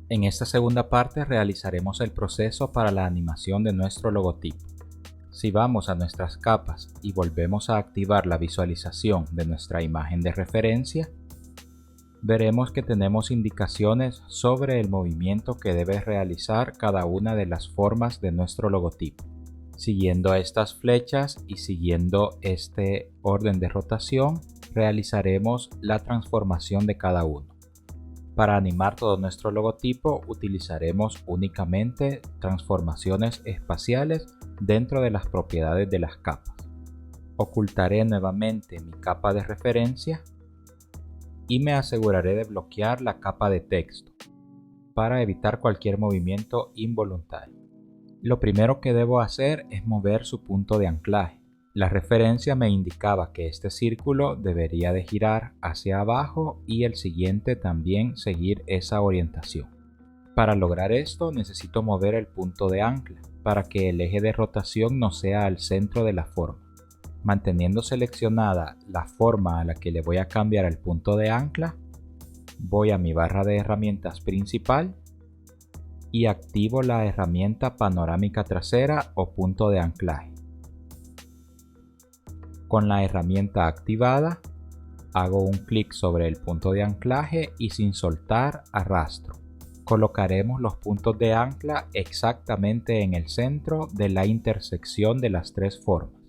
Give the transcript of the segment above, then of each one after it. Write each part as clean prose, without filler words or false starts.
En esta segunda parte realizaremos el proceso para la animación de nuestro logotipo. Si vamos a nuestras capas y volvemos a activar la visualización de nuestra imagen de referencia, veremos que tenemos indicaciones sobre el movimiento que debe realizar cada una de las formas de nuestro logotipo. Siguiendo estas flechas y siguiendo este orden de rotación, realizaremos la transformación de cada uno. Para animar todo nuestro logotipo utilizaremos únicamente transformaciones espaciales dentro de las propiedades de las capas. Ocultaré nuevamente mi capa de referencia y me aseguraré de bloquear la capa de texto para evitar cualquier movimiento involuntario. Lo primero que debo hacer es mover su punto de anclaje. La referencia me indicaba que este círculo debería de girar hacia abajo y el siguiente también seguir esa orientación. Para lograr esto necesito mover el punto de ancla para que el eje de rotación no sea al centro de la forma. Manteniendo seleccionada la forma a la que le voy a cambiar el punto de ancla, voy a mi barra de herramientas principal y activo la herramienta panorámica trasera o punto de anclaje. Con la herramienta activada, hago un clic sobre el punto de anclaje y sin soltar arrastro. Colocaremos los puntos de ancla exactamente en el centro de la intersección de las tres formas.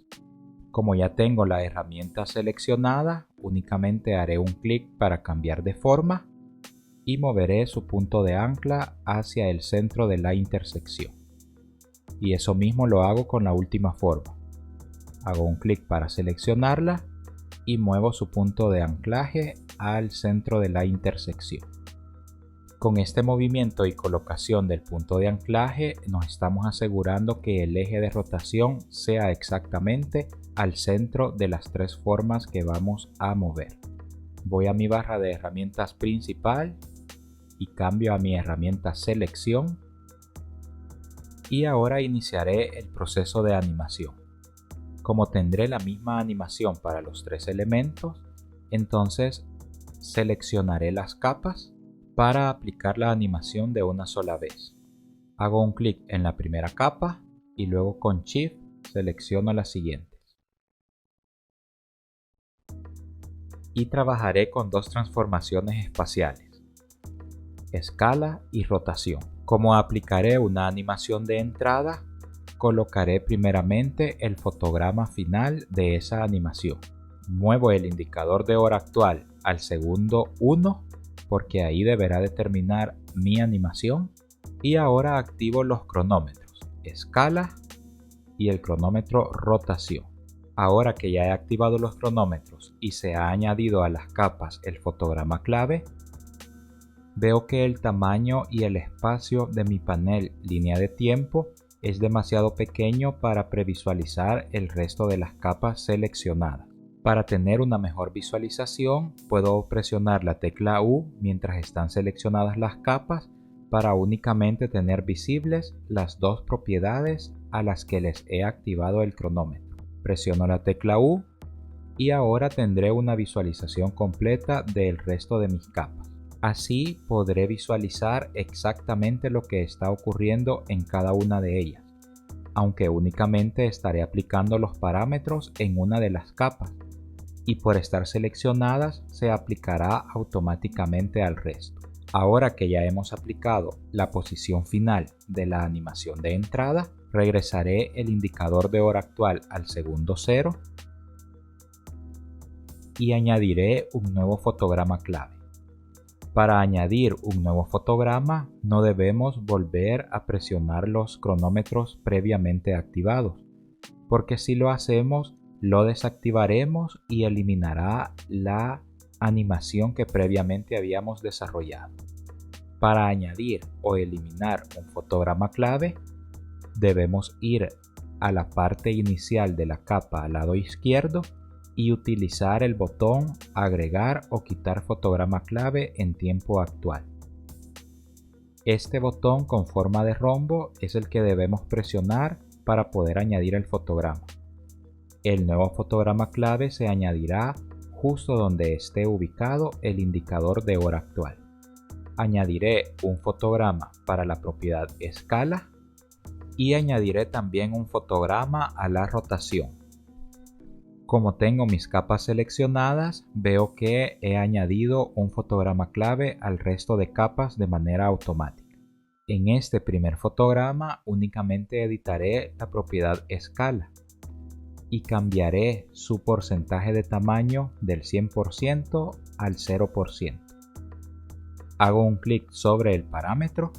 Como ya tengo la herramienta seleccionada, únicamente haré un clic para cambiar de forma y moveré su punto de ancla hacia el centro de la intersección. Y eso mismo lo hago con la última forma. Hago un clic para seleccionarla y muevo su punto de anclaje al centro de la intersección. Con este movimiento y colocación del punto de anclaje nos estamos asegurando que el eje de rotación sea exactamente al centro de las tres formas que vamos a mover. Voy a mi barra de herramientas principal y cambio a mi herramienta selección y ahora iniciaré el proceso de animación. Como tendré la misma animación para los tres elementos, entonces seleccionaré las capas para aplicar la animación de una sola vez. Hago un clic en la primera capa y luego con Shift selecciono las siguientes. Y trabajaré con dos transformaciones espaciales, escala y rotación. Como aplicaré una animación de entrada, colocaré primeramente el fotograma final de esa animación. Muevo el indicador de hora actual al segundo 1 porque ahí deberá determinar mi animación. Y ahora activo los cronómetros, escala y el cronómetro rotación. Ahora que ya he activado los cronómetros y se ha añadido a las capas el fotograma clave, veo que el tamaño y el espacio de mi panel línea de tiempo es demasiado pequeño para previsualizar el resto de las capas seleccionadas. Para tener una mejor visualización, puedo presionar la tecla U mientras están seleccionadas las capas para únicamente tener visibles las dos propiedades a las que les he activado el cronómetro. Presiono la tecla U y ahora tendré una visualización completa del resto de mis capas. Así podré visualizar exactamente lo que está ocurriendo en cada una de ellas, aunque únicamente estaré aplicando los parámetros en una de las capas, y por estar seleccionadas se aplicará automáticamente al resto. Ahora que ya hemos aplicado la posición final de la animación de entrada, regresaré el indicador de hora actual al segundo 0 y añadiré un nuevo fotograma clave. Para añadir un nuevo fotograma no debemos volver a presionar los cronómetros previamente activados, porque si lo hacemos lo desactivaremos y eliminará la animación que previamente habíamos desarrollado. Para añadir o eliminar un fotograma clave debemos ir a la parte inicial de la capa al lado izquierdo y utilizar el botón agregar o quitar fotograma clave en tiempo actual. Este botón con forma de rombo es el que debemos presionar para poder añadir el fotograma. El nuevo fotograma clave se añadirá justo donde esté ubicado el indicador de hora actual. Añadiré un fotograma para la propiedad escala y añadiré también un fotograma a la rotación. Como tengo mis capas seleccionadas, veo que he añadido un fotograma clave al resto de capas de manera automática. En este primer fotograma únicamente editaré la propiedad escala y cambiaré su porcentaje de tamaño del 100% al 0%. Hago un clic sobre el parámetro,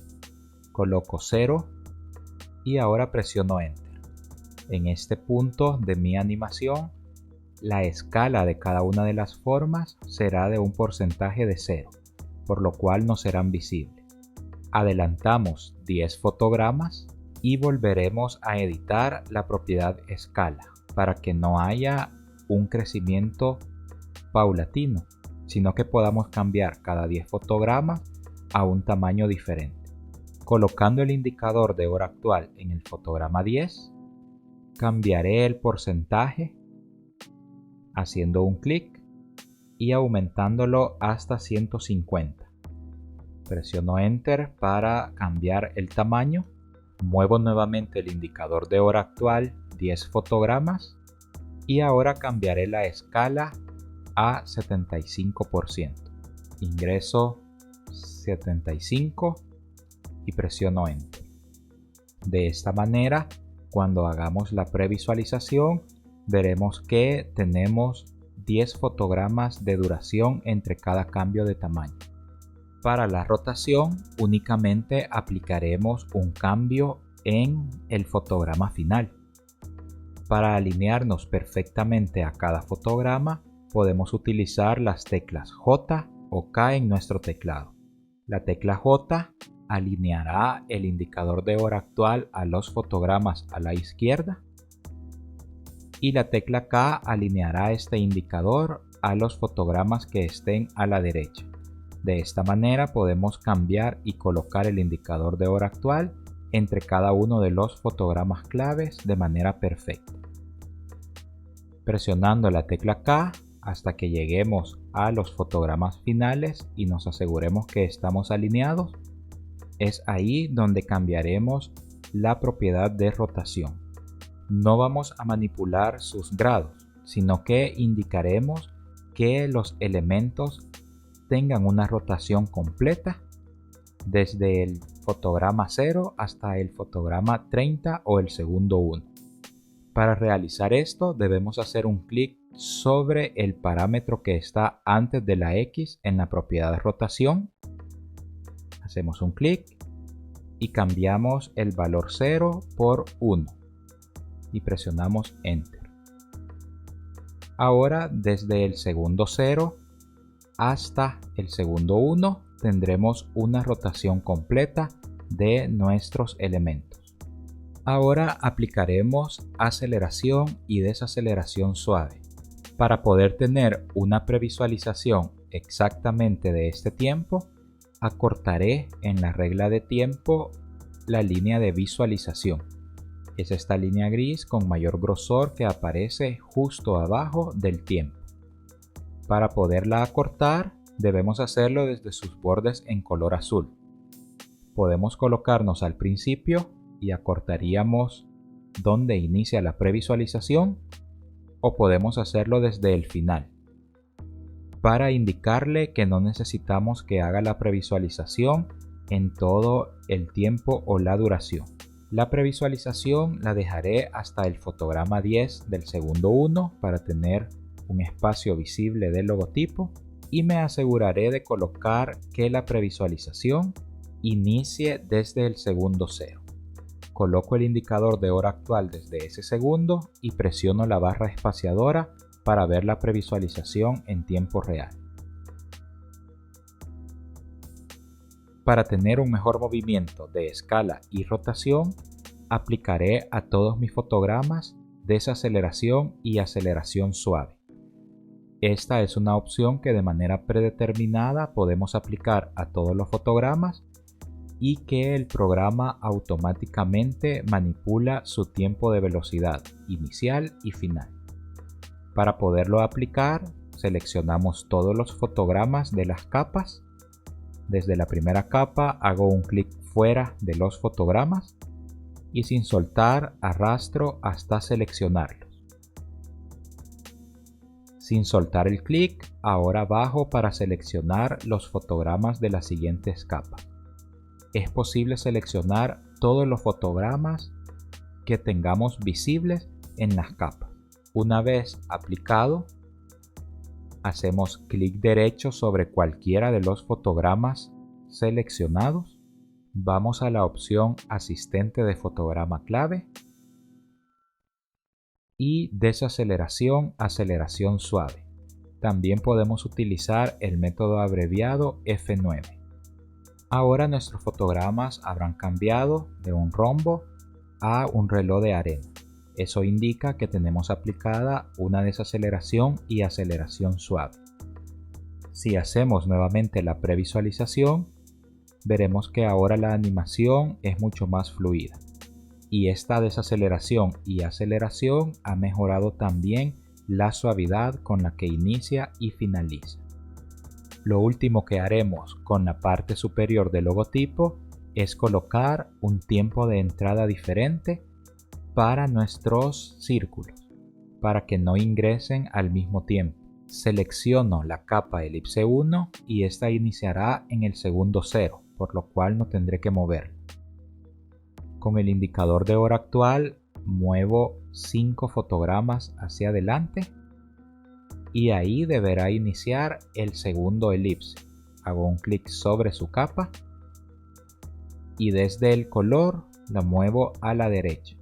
coloco 0 y ahora presiono Enter. En este punto de mi animación, la escala de cada una de las formas será de un porcentaje de 0, por lo cual no serán visibles. Adelantamos 10 fotogramas y volveremos a editar la propiedad escala para que no haya un crecimiento paulatino, sino que podamos cambiar cada 10 fotogramas a un tamaño diferente. Colocando el indicador de hora actual en el fotograma 10, cambiaré el porcentaje haciendo un clic y aumentándolo hasta 150. Presiono Enter para cambiar el tamaño. Muevo nuevamente el indicador de hora actual 10 fotogramas y ahora cambiaré la escala a 75%. Ingreso 75 y presiono Enter. De esta manera, cuando hagamos la previsualización, veremos que tenemos 10 fotogramas de duración entre cada cambio de tamaño. Para la rotación, únicamente aplicaremos un cambio en el fotograma final. Para alinearnos perfectamente a cada fotograma, podemos utilizar las teclas J o K en nuestro teclado. La tecla J alineará el indicador de hora actual a los fotogramas a la izquierda y la tecla K alineará este indicador a los fotogramas que estén a la derecha. De esta manera podemos cambiar y colocar el indicador de hora actual entre cada uno de los fotogramas claves de manera perfecta. Presionando la tecla K hasta que lleguemos a los fotogramas finales y nos aseguremos que estamos alineados, es ahí donde cambiaremos la propiedad de rotación. No vamos a manipular sus grados, sino que indicaremos que los elementos tengan una rotación completa desde el fotograma 0 hasta el fotograma 30 o el segundo 1. Para realizar esto debemos hacer un clic sobre el parámetro que está antes de la X en la propiedad de rotación. Hacemos un clic y cambiamos el valor 0 por 1 y presionamos Enter. Ahora desde el segundo 0 hasta el segundo 1 tendremos una rotación completa de nuestros elementos. Ahora aplicaremos aceleración y desaceleración suave. Para poder tener una previsualización exactamente de este tiempo, acortaré en la regla de tiempo la línea de visualización. Es esta línea gris con mayor grosor que aparece justo abajo del tiempo. Para poderla acortar, debemos hacerlo desde sus bordes en color azul. Podemos colocarnos al principio y acortaríamos donde inicia la previsualización, o podemos hacerlo desde el final, para indicarle que no necesitamos que haga la previsualización en todo el tiempo o la duración. La previsualización la dejaré hasta el fotograma 10 del segundo 1 para tener un espacio visible del logotipo y me aseguraré de colocar que la previsualización inicie desde el segundo 0. Coloco el indicador de hora actual desde ese segundo y presiono la barra espaciadora para ver la previsualización en tiempo real. Para tener un mejor movimiento de escala y rotación, aplicaré a todos mis fotogramas desaceleración y aceleración suave. Esta es una opción que de manera predeterminada podemos aplicar a todos los fotogramas y que el programa automáticamente manipula su tiempo de velocidad inicial y final. Para poderlo aplicar, seleccionamos todos los fotogramas de las capas Desde la primera capa hago un clic fuera de los fotogramas y sin soltar arrastro hasta seleccionarlos. Sin soltar el clic, ahora bajo para seleccionar los fotogramas de las siguientes capas. Es posible seleccionar todos los fotogramas que tengamos visibles en las capas. Una vez aplicado, hacemos clic derecho sobre cualquiera de los fotogramas seleccionados. Vamos a la opción Asistente de fotograma clave y desaceleración, aceleración suave. También podemos utilizar el método abreviado F9. Ahora nuestros fotogramas habrán cambiado de un rombo a un reloj de arena. Eso indica que tenemos aplicada una desaceleración y aceleración suave. Si hacemos nuevamente la previsualización, veremos que ahora la animación es mucho más fluida. Y esta desaceleración y aceleración ha mejorado también la suavidad con la que inicia y finaliza. Lo último que haremos con la parte superior del logotipo es colocar un tiempo de entrada diferente para nuestros círculos, para que no ingresen al mismo tiempo. Selecciono la capa elipse 1 y esta iniciará en el segundo 0, por lo cual no tendré que moverla. Con el indicador de hora actual muevo 5 fotogramas hacia adelante y ahí deberá iniciar el segundo elipse. Hago un clic sobre su capa y desde el color la muevo a la derecha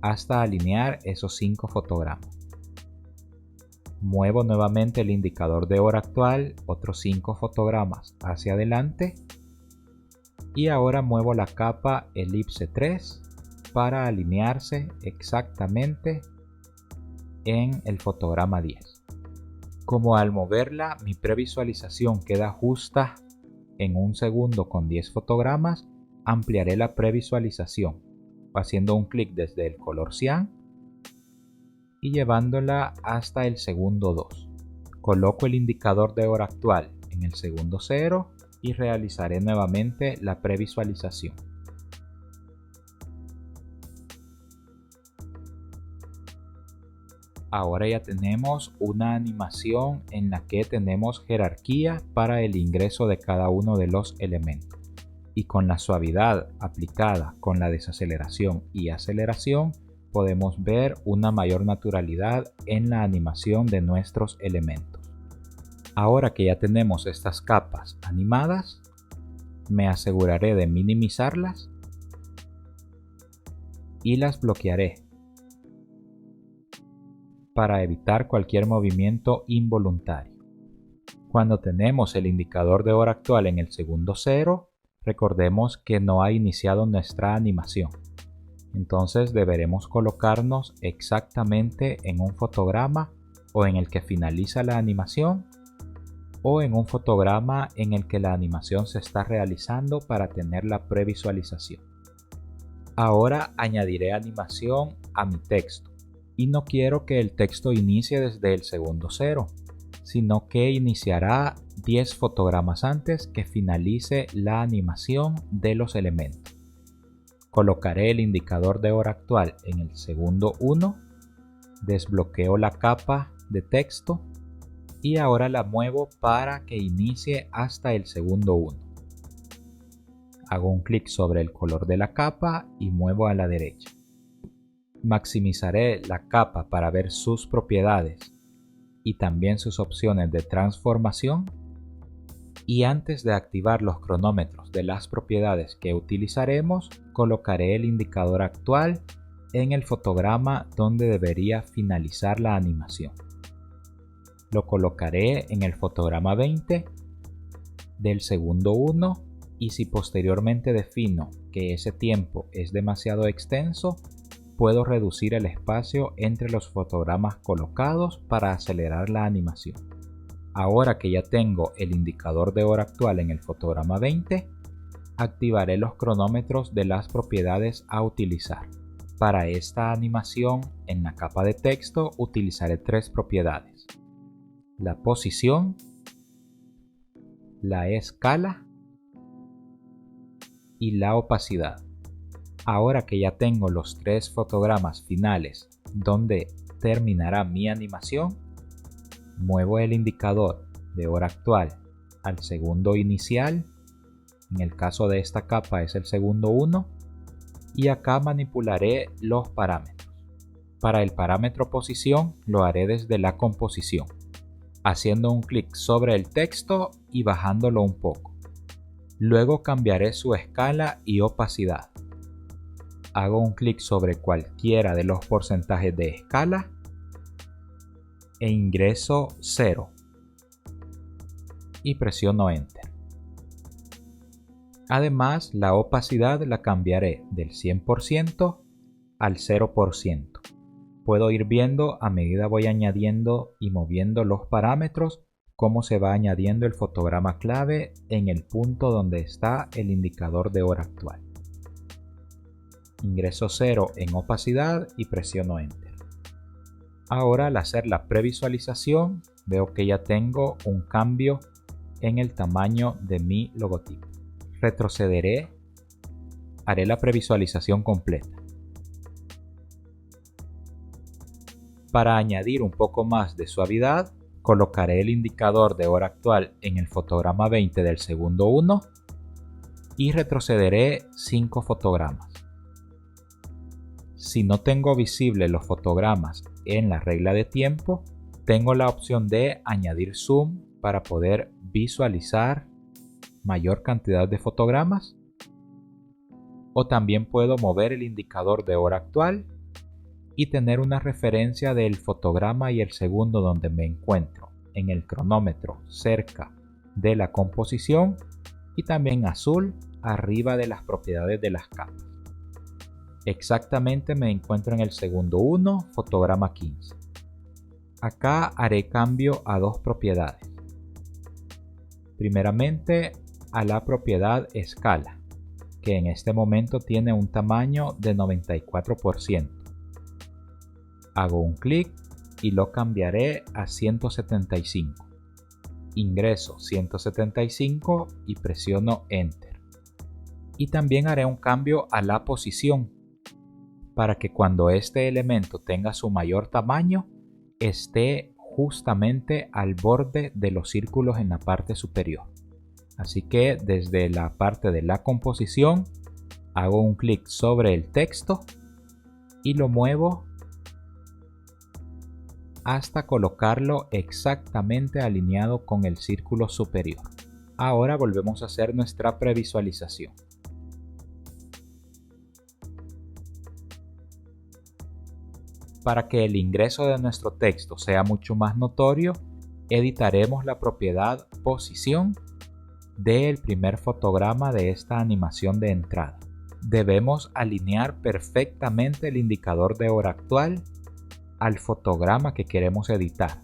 hasta alinear esos 5 fotogramas. Muevo nuevamente el indicador de hora actual, otros 5 fotogramas hacia adelante y ahora muevo la capa elipse 3 para alinearse exactamente en el fotograma 10. Como al moverla mi previsualización queda justa en un segundo con 10 fotogramas, ampliaré la previsualización haciendo un clic desde el color cian y llevándola hasta el segundo 2. Coloco el indicador de hora actual en el segundo 0 y realizaré nuevamente la previsualización. Ahora ya tenemos una animación en la que tenemos jerarquía para el ingreso de cada uno de los elementos. Y con la suavidad aplicada con la desaceleración y aceleración, podemos ver una mayor naturalidad en la animación de nuestros elementos. Ahora que ya tenemos estas capas animadas, me aseguraré de minimizarlas y las bloquearé para evitar cualquier movimiento involuntario. Cuando tenemos el indicador de hora actual en el segundo 0, recordemos que no ha iniciado nuestra animación. Entonces deberemos colocarnos exactamente en un fotograma o en el que finaliza la animación o en un fotograma en el que la animación se está realizando para tener la previsualización. Ahora añadiré animación a mi texto y no quiero que el texto inicie desde el segundo 0, sino que iniciará 10 fotogramas antes que finalice la animación de los elementos. Colocaré el indicador de hora actual en el segundo 1, desbloqueo la capa de texto y ahora la muevo para que inicie hasta el segundo 1. Hago un clic sobre el color de la capa y muevo a la derecha. Maximizaré la capa para ver sus propiedades y también sus opciones de transformación. Y antes de activar los cronómetros de las propiedades que utilizaremos, colocaré el indicador actual en el fotograma donde debería finalizar la animación. Lo colocaré en el fotograma 20 del segundo 1 y si posteriormente defino que ese tiempo es demasiado extenso, puedo reducir el espacio entre los fotogramas colocados para acelerar la animación. Ahora que ya tengo el indicador de hora actual en el fotograma 20, activaré los cronómetros de las propiedades a utilizar. Para esta animación, en la capa de texto utilizaré 3 propiedades: la posición, la escala y la opacidad. Ahora que ya tengo los 3 fotogramas finales donde terminará mi animación, muevo el indicador de hora actual al segundo inicial. En el caso de esta capa es el segundo 1, y acá manipularé los parámetros. Para el parámetro posición lo haré desde la composición, haciendo un clic sobre el texto y bajándolo un poco. Luego cambiaré su escala y opacidad. Hago un clic sobre cualquiera de los porcentajes de escala e ingreso 0 y presiono Enter. Además, la opacidad la cambiaré del 100% al 0%. Puedo ir viendo a medida voy añadiendo y moviendo los parámetros cómo se va añadiendo el fotograma clave en el punto donde está el indicador de hora actual. Ingreso 0 en opacidad y presiono Enter. Ahora, al hacer la previsualización, veo que ya tengo un cambio en el tamaño de mi logotipo. Retrocederé, haré la previsualización completa. Para añadir un poco más de suavidad, colocaré el indicador de hora actual en el fotograma 20 del segundo 1 y retrocederé 5 fotogramas. Si no tengo visibles los fotogramas en la regla de tiempo, tengo la opción de añadir zoom para poder visualizar mayor cantidad de fotogramas, o también puedo mover el indicador de hora actual y tener una referencia del fotograma y el segundo donde me encuentro en el cronómetro cerca de la composición, y también azul arriba de las propiedades de las capas. Exactamente me encuentro en el segundo 1, fotograma 15. Acá haré cambio a 2 propiedades. Primeramente a la propiedad escala, que en este momento tiene un tamaño de 94%. Hago un clic y lo cambiaré a 175. Ingreso 175 y presiono Enter. Y también haré un cambio a la posición, para que cuando este elemento tenga su mayor tamaño, esté justamente al borde de los círculos en la parte superior. Así que desde la parte de la composición hago un clic sobre el texto y lo muevo hasta colocarlo exactamente alineado con el círculo superior. Ahora volvemos a hacer nuestra previsualización. Para que el ingreso de nuestro texto sea mucho más notorio, editaremos la propiedad posición del primer fotograma de esta animación de entrada. Debemos alinear perfectamente el indicador de hora actual al fotograma que queremos editar.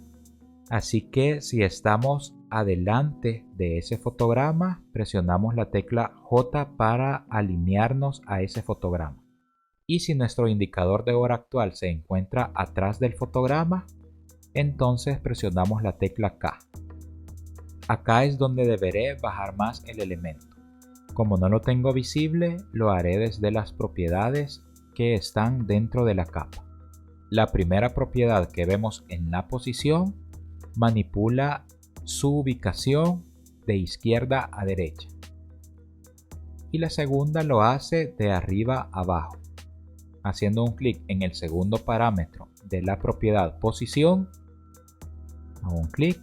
Así que si estamos adelante de ese fotograma, presionamos la tecla J para alinearnos a ese fotograma. Y si nuestro indicador de hora actual se encuentra atrás del fotograma, entonces presionamos la tecla K. Acá es donde deberé bajar más el elemento. Como no lo tengo visible, lo haré desde las propiedades que están dentro de la capa. La primera propiedad que vemos en la posición manipula su ubicación de izquierda a derecha. Y la segunda lo hace de arriba a abajo. Haciendo un clic en el segundo parámetro de la propiedad posición, hago un clic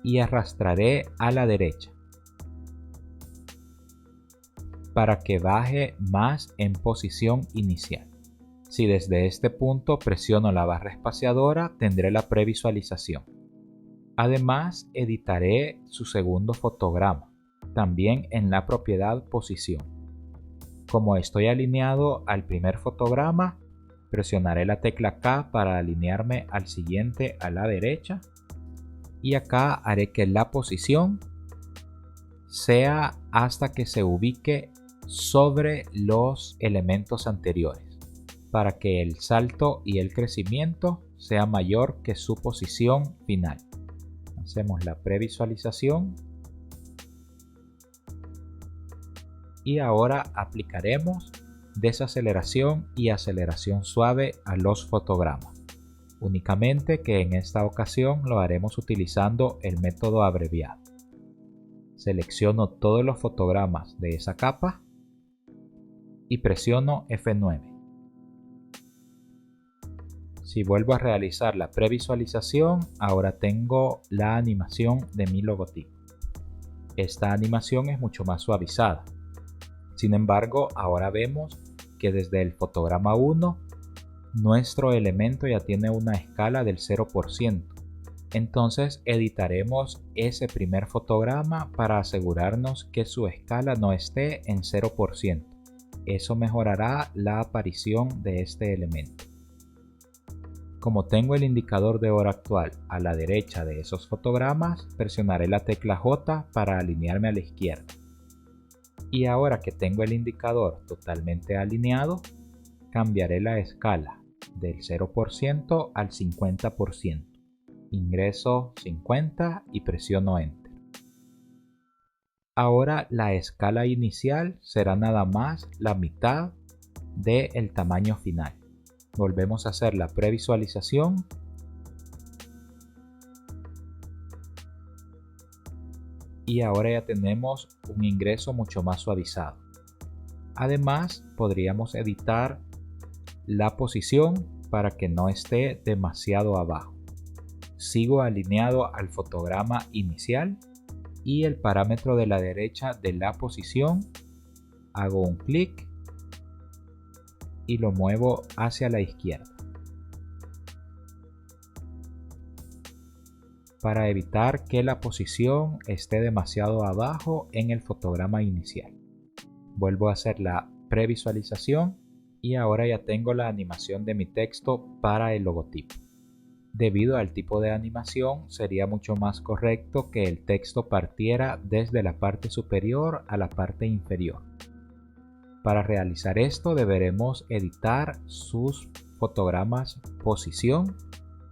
y arrastraré a la derecha para que baje más en posición inicial. Si desde este punto presiono la barra espaciadora, tendré la previsualización. Además, editaré su segundo fotograma, también en la propiedad posición. Como estoy alineado al primer fotograma, presionaré la tecla K para alinearme al siguiente a la derecha, y acá haré que la posición sea hasta que se ubique sobre los elementos anteriores, para que el salto y el crecimiento sea mayor que su posición final. Hacemos la previsualización Y ahora aplicaremos desaceleración y aceleración suave a los fotogramas. Únicamente que en esta ocasión lo haremos utilizando el método abreviado. Selecciono todos los fotogramas de esa capa y presiono F9. Si vuelvo a realizar la previsualización, ahora tengo la animación de mi logotipo. Esta animación es mucho más suavizada. Sin embargo, ahora vemos que desde el fotograma 1, nuestro elemento ya tiene una escala del 0%. Entonces editaremos ese primer fotograma para asegurarnos que su escala no esté en 0%. Eso mejorará la aparición de este elemento. Como tengo el indicador de hora actual a la derecha de esos fotogramas, presionaré la tecla J para alinearme a la izquierda. Y ahora que tengo el indicador totalmente alineado, cambiaré la escala del 0% al 50%. Ingreso 50 y presiono Enter. Ahora la escala inicial será nada más la mitad del tamaño final. Volvemos a hacer la previsualización. Y ahora ya tenemos un ingreso mucho más suavizado. Además, podríamos editar la posición para que no esté demasiado abajo. Sigo alineado al fotograma inicial y el parámetro de la derecha de la posición, hago un clic y lo muevo hacia la izquierda. Para evitar que la posición esté demasiado abajo en el fotograma inicial. Vuelvo a hacer la previsualización y ahora ya tengo la animación de mi texto para el logotipo. Debido al tipo de animación, sería mucho más correcto que el texto partiera desde la parte superior a la parte inferior. Para realizar esto deberemos editar sus fotogramas posición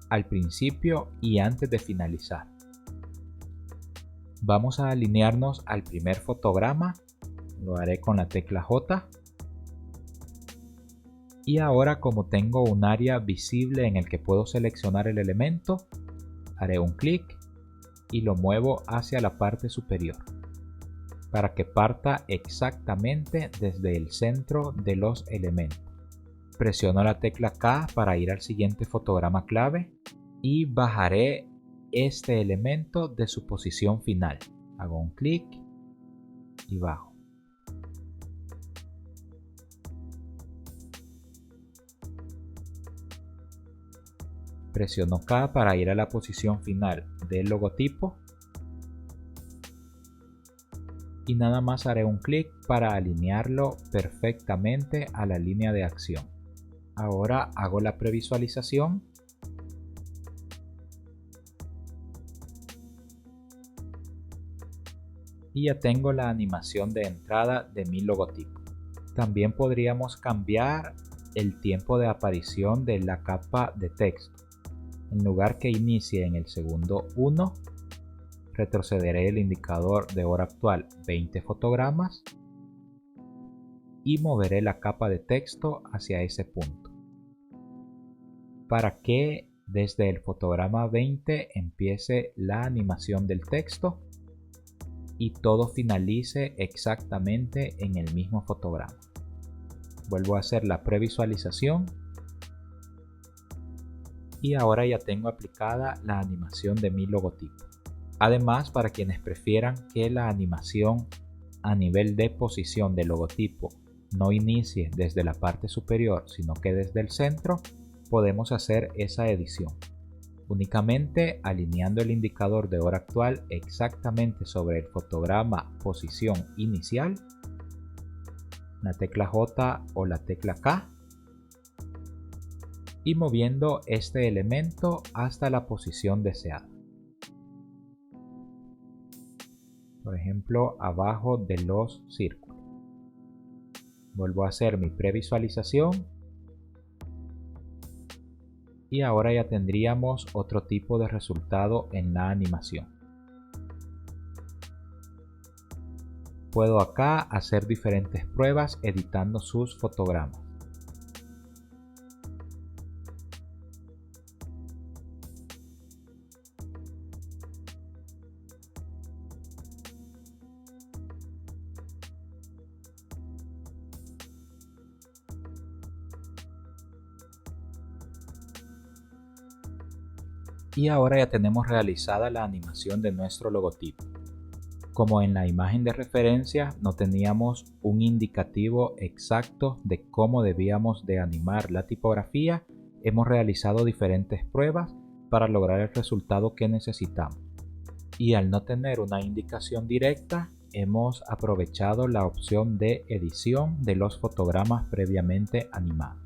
al principio y antes de finalizar. Vamos a alinearnos al primer fotograma, lo haré con la tecla J. Y ahora, como tengo un área visible en el que puedo seleccionar el elemento, haré un clic y lo muevo hacia la parte superior para que parta exactamente desde el centro de los elementos. Presiono la tecla K para ir al siguiente fotograma clave y bajaré este elemento de su posición final. Hago un clic y bajo. Presiono K para ir a la posición final del logotipo y nada más haré un clic para alinearlo perfectamente a la línea de acción. Ahora hago la previsualización y ya tengo la animación de entrada de mi logotipo. También podríamos cambiar el tiempo de aparición de la capa de texto. En lugar que inicie en el segundo 1, retrocederé el indicador de hora actual 20 fotogramas y moveré la capa de texto hacia ese punto, para que desde el fotograma 20 empiece la animación del texto y todo finalice exactamente en el mismo fotograma. Vuelvo a hacer la previsualización y ahora ya tengo aplicada la animación de mi logotipo. Además, para quienes prefieran que la animación a nivel de posición del logotipo no inicie desde la parte superior sino que desde el centro, podemos hacer esa edición. Únicamente alineando el indicador de hora actual exactamente sobre el fotograma posición inicial, la tecla J o la tecla K, y moviendo este elemento hasta la posición deseada. Por ejemplo, abajo de los círculos. Vuelvo a hacer mi previsualización y ahora ya tendríamos otro tipo de resultado en la animación. puedo acá hacer diferentes pruebas editando sus fotogramas. Y ahora ya tenemos realizada la animación de nuestro logotipo. Como en la imagen de referencia no teníamos un indicativo exacto de cómo debíamos de animar la tipografía, hemos realizado diferentes pruebas para lograr el resultado que necesitamos. Y al no tener una indicación directa, hemos aprovechado la opción de edición de los fotogramas previamente animados.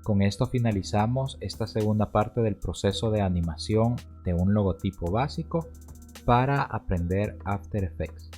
Con esto finalizamos esta segunda parte del proceso de animación de un logotipo básico para aprender After Effects.